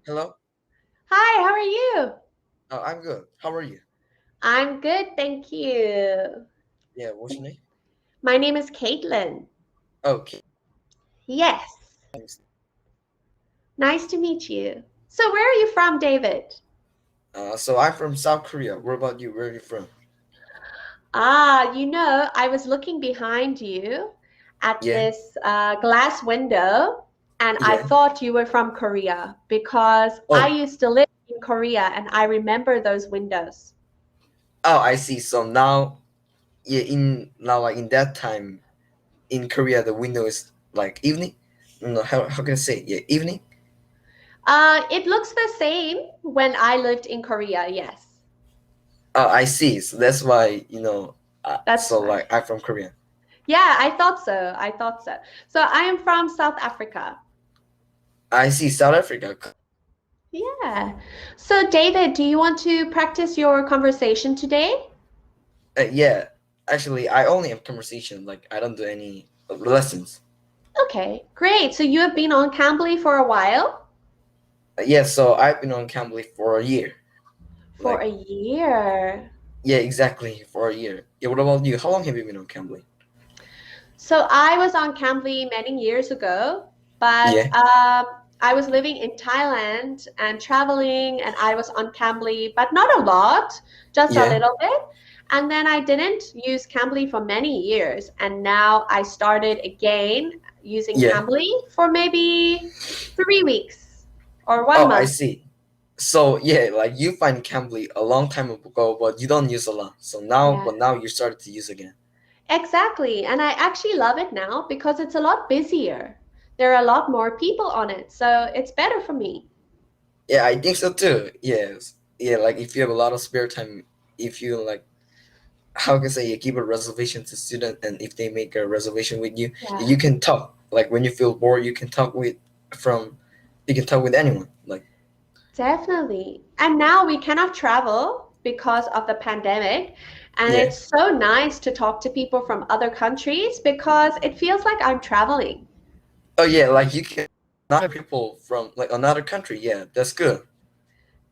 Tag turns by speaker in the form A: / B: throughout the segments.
A: Hello.
B: Hi, how are you?
A: I'm good. How are you?
B: I'm good, thank you.
A: Yeah. What's your name?
B: My name is Caitlin.
A: Okay.
B: Yes,
A: Thanks.
B: nice to meet you. So, where are you from, David?
A: So I'm from South Korea. What about you? Where are you from?
B: I was looking behind you at
A: Yeah.
B: this glass window, and I
A: Yeah.
B: thought you were from Korea because I
A: Oh.
B: used to live in Korea and I remember those windows.
A: Oh, I see. So now, yeah, in now like in that time in Korea, the window is like evening. No, how can I say? Yeah, evening.
B: It looks the same when I lived in Korea, yes.
A: Oh, I see. So that's why
B: That's
A: So
B: why.
A: like I'm from Korea.
B: Yeah, I thought so. I thought so. So I am from South Africa.
A: I see South Africa.
B: Yeah. So David, do you want to practice your conversation today?
A: Yeah. Actually, I only have conversation. Like I don't do any lessons.
B: Okay, great. So you have been on Cambly for a while?
A: Yeah. So I've been on Cambly for a year.
B: For
A: Like
B: a year.
A: Yeah, exactly, for a year. Yeah, what about you? How long have you been on Cambly?
B: So I was on Cambly many years ago, but
A: Yeah,
B: I was living in Thailand and traveling, and I was on Cambly, but not a lot, just a
A: yeah.
B: little bit. And then I didn't use Cambly for many years, and now I started again using
A: Yeah.
B: Cambly for maybe 3 weeks or one
A: Oh, I
B: month.
A: see. So yeah, like you find Cambly a long time ago, but you don't use a lot.
B: Yeah,
A: But now you started to use again.
B: exactly. And I actually love it now because it's a lot busier. There are a lot more people on it, so it's better for me.
A: Yeah, I think so too. Yes. Yeah, like if you have a lot of spare time, if you like, how can I say, you give a reservation to student, and if they make a reservation with you,
B: Yeah.
A: you can talk. Like when you feel bored, from, you can talk with anyone. Like
B: Definitely. And now we cannot travel because of the pandemic. And
A: yeah.
B: it's so nice to talk to people from other countries because it feels like I'm traveling.
A: Oh yeah, like you can not have people from like another country. Yeah, that's good.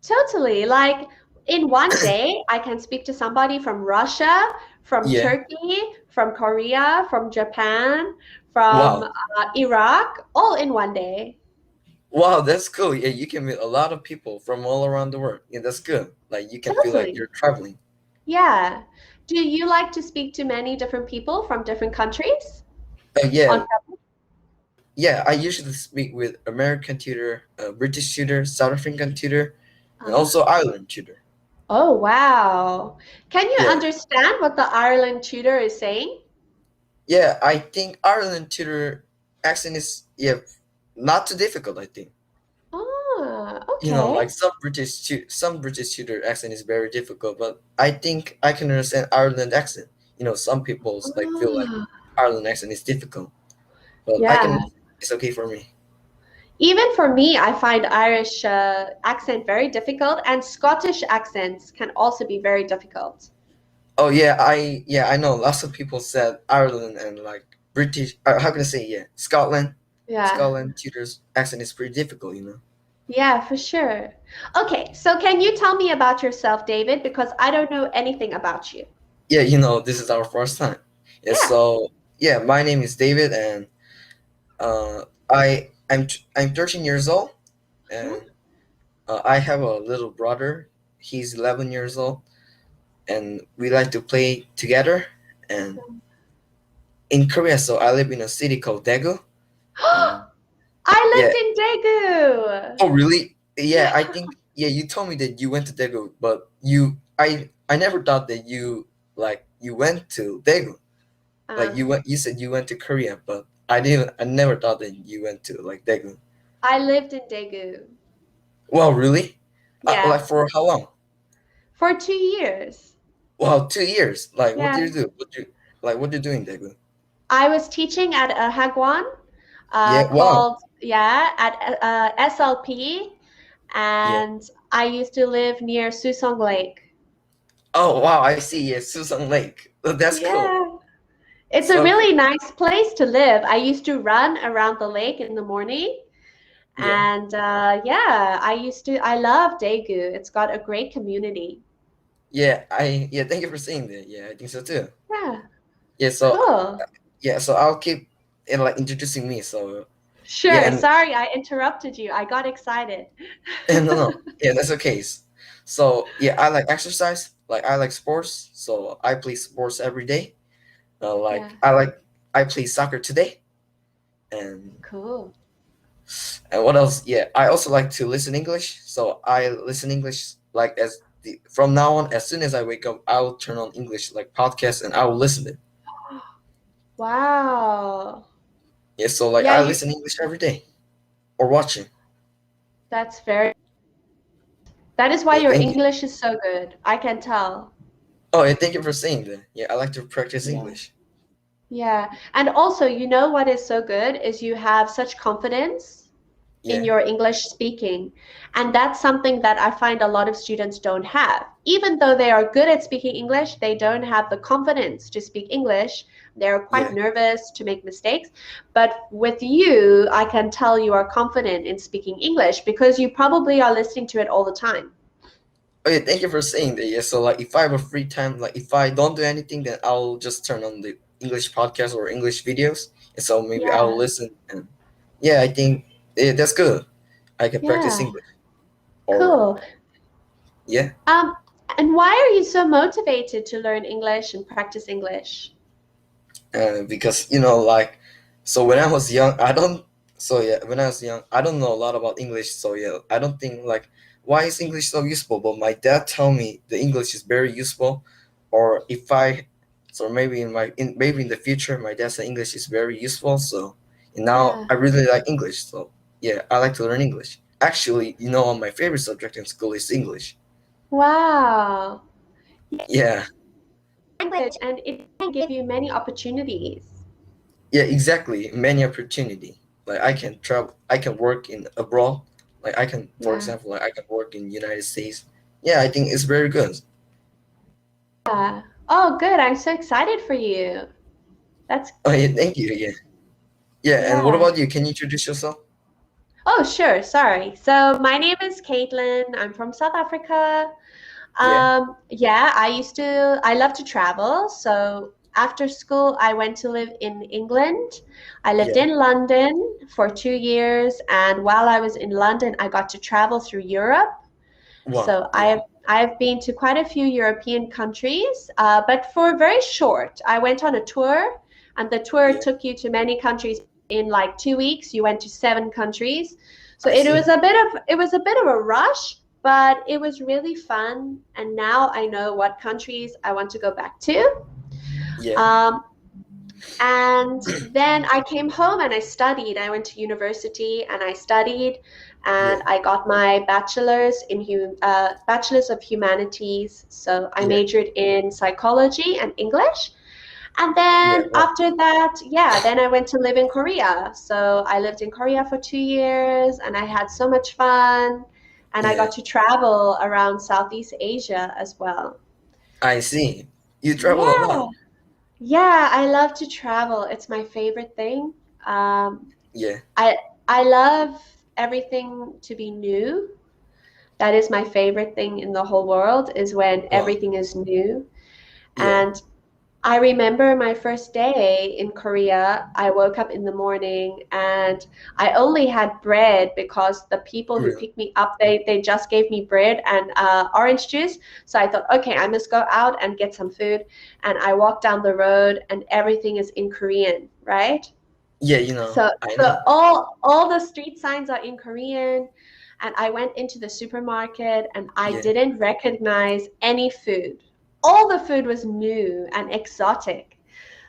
B: Totally. Like in one day, I can speak to somebody from Russia, from
A: Yeah.
B: Turkey, from Korea, from Japan, from
A: Wow.
B: Iraq, all in one day.
A: Wow, that's cool. Yeah, you can meet a lot of people from all around the world. Yeah, that's good. Like you can feel like
B: Totally.
A: you're traveling.
B: Yeah. Do you like to speak to many different people from different countries? On
A: Yeah, yeah. I usually speak with American tutor, British tutor, South African tutor, and also Ireland tutor.
B: Oh, wow. Can you
A: Yeah,
B: understand what the Ireland tutor is saying?
A: yeah. I think Ireland tutor accent is not too difficult. I think
B: Okay.
A: like some British tutor accent is very difficult, but I think I can understand Ireland accent. Some people's like feel like
B: Ah,
A: Ireland accent is difficult, but I can.
B: yeah.
A: It's okay for me.
B: Even for me, I find Irish accent very difficult, and Scottish accents can also be very difficult.
A: Oh yeah, I know. Lots of people said Ireland and like British. How can I say Scotland?
B: Yeah.
A: Scotland tutors accent is pretty difficult.
B: Yeah, for sure. Okay, so can you tell me about yourself, David? Because I don't know anything about you.
A: Yeah, this is our first time. Yeah,
B: Yeah.
A: so yeah, my name is David, and I'm 13 years old,
B: Mhm.
A: and I have a little brother. He's 11 years old, and we like to play together. And in Korea, so I live in a city called Daegu, and
B: I
A: yeah.
B: lived in Daegu.
A: Oh, really?
B: Yeah.
A: Yeah, I think you told me that you went to Daegu, but I never thought that you went to Daegu. Like
B: Uh,
A: you said you went to Korea, but I never thought that you went to like Daegu.
B: I lived in Daegu.
A: Wow, really?
B: Yeah,
A: Like for how long?
B: for 2 years.
A: Wow, 2 years. Like what do
B: Yeah.
A: you do? What do you do in Daegu?
B: I was teaching at a hagwon
A: Yeah, wow.
B: called, yeah, at SLP,
A: Yeah.
B: and I used to live near Susong Lake.
A: Oh wow, I see. Yeah, Susan Lake. That's cool.
B: Yeah. It's a
A: So cool.
B: really nice place to live. I used to run around the lake in the morning,
A: Yeah.
B: And yeah, I love Daegu. It's got a great community.
A: Yeah, thank you for saying that. Yeah, I think so too.
B: Yeah,
A: Yeah, so
B: cool.
A: so I'll keep like introducing me. So yeah,
B: Sure.
A: and
B: Sorry, I interrupted you. I got excited.
A: no, yeah, that's okay. So yeah, I like exercise. Like I like sports. So I play sports every day.
B: Yeah,
A: I play soccer today, and
B: cool.
A: what else? Yeah, I also like to listen English. So I listen English like from now on. As soon as I wake up, I'll turn on English like podcast and I will listen it.
B: Wow.
A: Yeah, so like
B: Yeah,
A: I
B: you
A: listen English every day or watching.
B: that's very that is why
A: Yeah,
B: your
A: thank you.
B: English is so good. I can tell.
A: Oh, yeah, thank you for saying that. Yeah, I like to practice
B: Yeah.
A: English.
B: Yeah. And also, you know what is so good is you have such confidence in
A: Yeah,
B: your English speaking. And that's something that I find a lot of students don't have. Even though they are good at speaking English, they don't have the confidence to speak English. They're quite
A: yeah.
B: nervous to make mistakes. But with you, I can tell you are confident in speaking English because you probably are listening to it all the time.
A: Oh, yeah, thank you for saying that. Yeah, so like if I have a free time, like if I don't do anything, then I'll just turn on the English podcast or English videos, and so maybe I'll
B: Yeah,
A: listen. And yeah, I think that's good. I can practice
B: yeah,
A: English. Or
B: cool.
A: yeah,
B: Um, and why are you so motivated to learn English and practice English?
A: because like so when I was young, I don't. So yeah, when I was young, I don't know a lot about English. So yeah, I don't think like why is English so useful. But my dad told me the English is very useful, or if I, so maybe maybe in the future, my dad said English is very useful. So and now
B: Yeah.
A: I really like English. So yeah, I like to learn English. Actually, my favorite subject in school is English.
B: Wow.
A: Yeah,
B: Language, and it can give you many opportunities.
A: yeah, exactly. Many opportunity. Like I can travel, I can work in abroad. Like I can, for
B: Yeah.
A: example, like I can work in United States. Yeah, I think it's very good.
B: Yeah. Oh, good. I'm so excited for you. That's
A: Oh yeah, thank you. Yeah, yeah. And what
B: yeah.
A: about you? Can you introduce yourself?
B: Oh, sure. Sorry. So my name is Caitlin. I'm from South Africa.
A: Yeah,
B: Yeah, I love to travel. So after school, I went to live in England. I lived
A: yeah.
B: in London for 2 years, and while I was in London, I got to travel through Europe.
A: Wow.
B: So
A: Yeah,
B: I've been to quite a few European countries, but for very short. I went on a tour, and the tour
A: yeah.
B: took you to many countries in like 2 weeks. You went to 7 countries, so
A: I see.
B: it was a bit of a rush, but it was really fun. And now I know what countries I want to go back to.
A: Yeah,
B: Um, and then I came home and I studied. I went to university and I studied,
A: yeah,
B: and I got my bachelor's of humanities. So I
A: yeah,
B: majored in psychology and English. And
A: yeah.
B: then
A: Wow.
B: after that, yeah, then I went to live in Korea. So I lived in Korea for 2 years and I had so much fun. And I
A: Yeah,
B: got to travel around Southeast Asia as well.
A: I see. You travel a
B: Yeah.
A: lot.
B: Yeah, I love to travel. It's my favorite thing. Um,
A: Yeah,
B: I I love everything to be new. That is my favorite thing in the whole world is when
A: wow.
B: everything is new.
A: Yeah.
B: And I remember my first day in Korea. I woke up in the morning and I only had bread because the people who
A: Really.
B: picked me up, they just gave me bread and orange juice. So I thought, okay, I must go out and get some food. And I walked down the road and everything is in Korean, right?
A: Yeah, I
B: So
A: know.
B: all the street signs are in Korean, and I went into the supermarket and I
A: Yeah.
B: didn't recognize any food. All the food was new and exotic.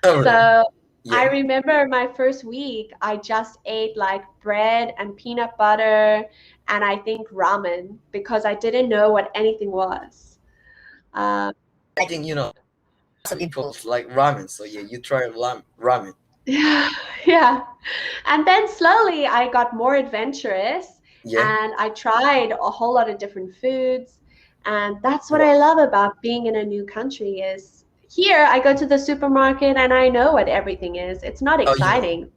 A: Oh, really?
B: So I
A: Yeah.
B: remember my first week, I just ate like bread and peanut butter and I think ramen because I didn't know what anything was. Um,
A: I think some people like ramen. So yeah, you try ramen.
B: yeah, yeah. And then slowly I got more adventurous
A: Yeah.
B: and I tried a whole lot of different foods. And that's what I
A: Wow.
B: love about being in a new country is here I go to the supermarket and I know what everything is. It's not
A: Oh,
B: exciting.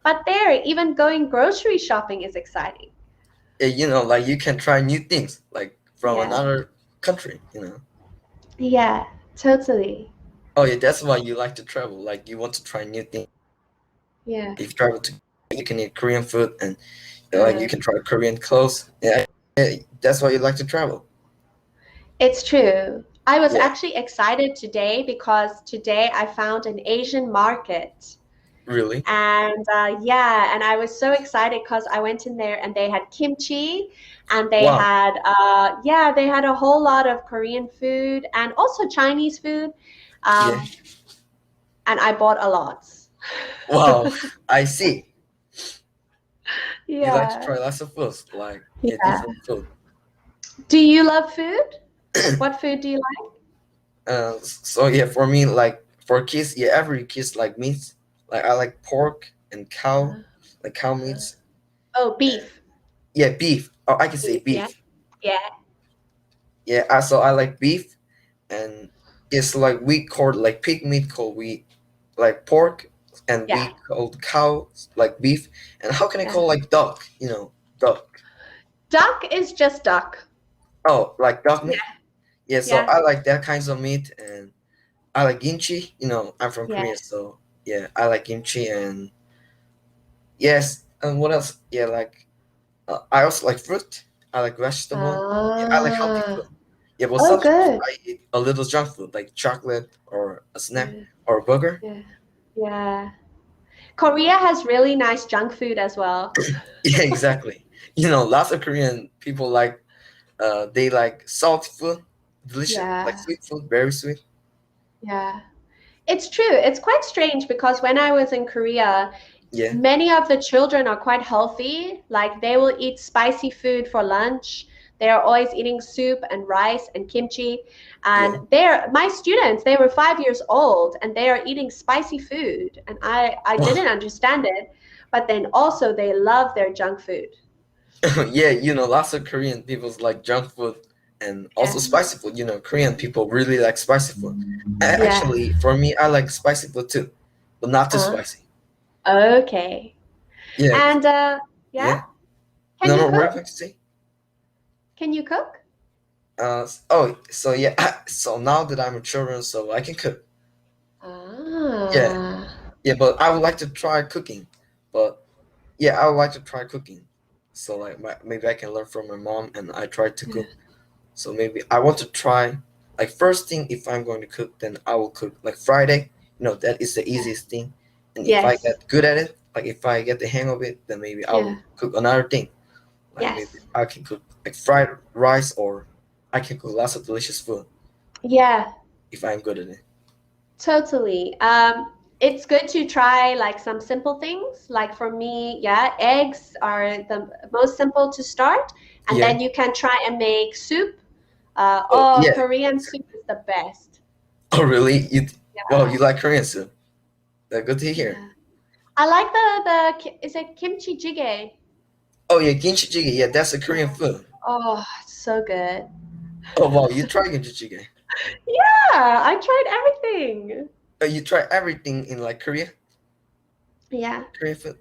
B: But there, even going grocery shopping is exciting.
A: like you can try new things like from
B: Yeah.
A: another country.
B: Yeah, totally.
A: Oh yeah, that's why you like to travel. Like you want to try new things.
B: Yeah.
A: If you travel to, you can eat Korean food and like you
B: Uh,
A: can try Korean clothes. Yeah, that's why you like to travel.
B: it's true. I was
A: Yeah,
B: actually excited today because today I found an Asian market.
A: really.
B: And yeah, and I was so excited because I went in there and they had kimchi and they
A: Wow.
B: had yeah, they had a whole lot of Korean food and also Chinese food.
A: Yeah.
B: Um, and I bought a lot.
A: Wow. I see. You like to
B: Yeah.
A: try lots of foods, like yeah,
B: Yeah.
A: different food.
B: Do you love food? What food do you like?
A: So yeah, for me, like for kids, yeah, every kids like meat. Like I like pork and cow,
B: Uh,
A: like cow
B: uh,
A: meats.
B: oh, beef.
A: Yeah, beef. Oh, I can say
B: Beef, yeah.
A: beef.
B: Yeah.
A: Yeah, so I like beef, and it's like we call like pig meat called we like pork, and
B: Yeah.
A: we called cow like beef. And how can I
B: Yeah.
A: call like duck? Duck.
B: Duck is just duck.
A: Oh, like duck
B: Yeah.
A: meat. Yeah, so
B: Yeah.
A: I like that kinds of meat, and I like kimchi. I'm from
B: Yeah.
A: Korea, so yeah, I like kimchi, and yes, and what else? Yeah, like I also like fruit. I like vegetable. Yeah, I like healthy
B: Ah.
A: food. Yeah, but
B: Oh,
A: sometimes
B: good.
A: I eat a little junk food like chocolate or a snack
B: Yeah.
A: or a burger.
B: Yeah. Yeah. Korea has really nice junk food as well.
A: Yeah, exactly. Lots of Korean people like they like salty food, delicious, like
B: Yeah.
A: sweet food, very sweet.
B: Yeah. It's true. It's quite strange because when I was in Korea,
A: Yeah,
B: many of the children are quite healthy. Like they will eat spicy food for lunch. They are always eating soup and rice and kimchi.
A: yeah.
B: And my students, they were 5 years old and they are eating spicy food. And I didn't understand it. But then also they love their junk food.
A: Yeah, lots of Korean people like junk food and also
B: Yeah.
A: spicy food. Korean people really like spicy food.
B: Yeah.
A: Actually, for me, I like spicy food too, but not too
B: Uh,
A: spicy.
B: okay.
A: Yeah,
B: And yeah,
A: yeah.
B: can
A: No,
B: you
A: no, what are you
B: cook?
A: going to say?
B: Can you cook?
A: Oh, so yeah, so now that I'm a children, so I can cook. Yeah,
B: Ah.
A: yeah, but I would like to try cooking. But yeah, I would like to try cooking. So like, maybe I can learn from my mom, and I try to
B: Yeah.
A: cook. So maybe I want to try. Like first thing, if I'm going to cook, then I will cook like Friday. That is the easiest thing. And if I
B: Yes.
A: get good at it, like if I get the hang of it, then maybe I
B: Yeah.
A: will cook another thing. Like maybe
B: Yes.
A: I can cook like fried rice, or I can cook lots of delicious food
B: Yeah,
A: if I'm good at it.
B: totally. It's good to try like some simple things. Like for me, yeah, eggs are the most simple to start, and
A: Yeah.
B: then you can try and make soup.
A: Oh
B: Oh,
A: yeah.
B: Korean soup is the best.
A: Oh really? Well,
B: Yeah,
A: you like Korean soup. That's good to hear.
B: yeah. I like is it kimchi jjigae?
A: Oh yeah, kimchi jjigae. Yeah, that's a Korean
B: Yeah.
A: food.
B: Oh, it's so good.
A: Oh wow, you try kimchi jjigae.
B: Yeah, I tried everything.
A: You try everything in like Korea,
B: Yeah.
A: Korean food.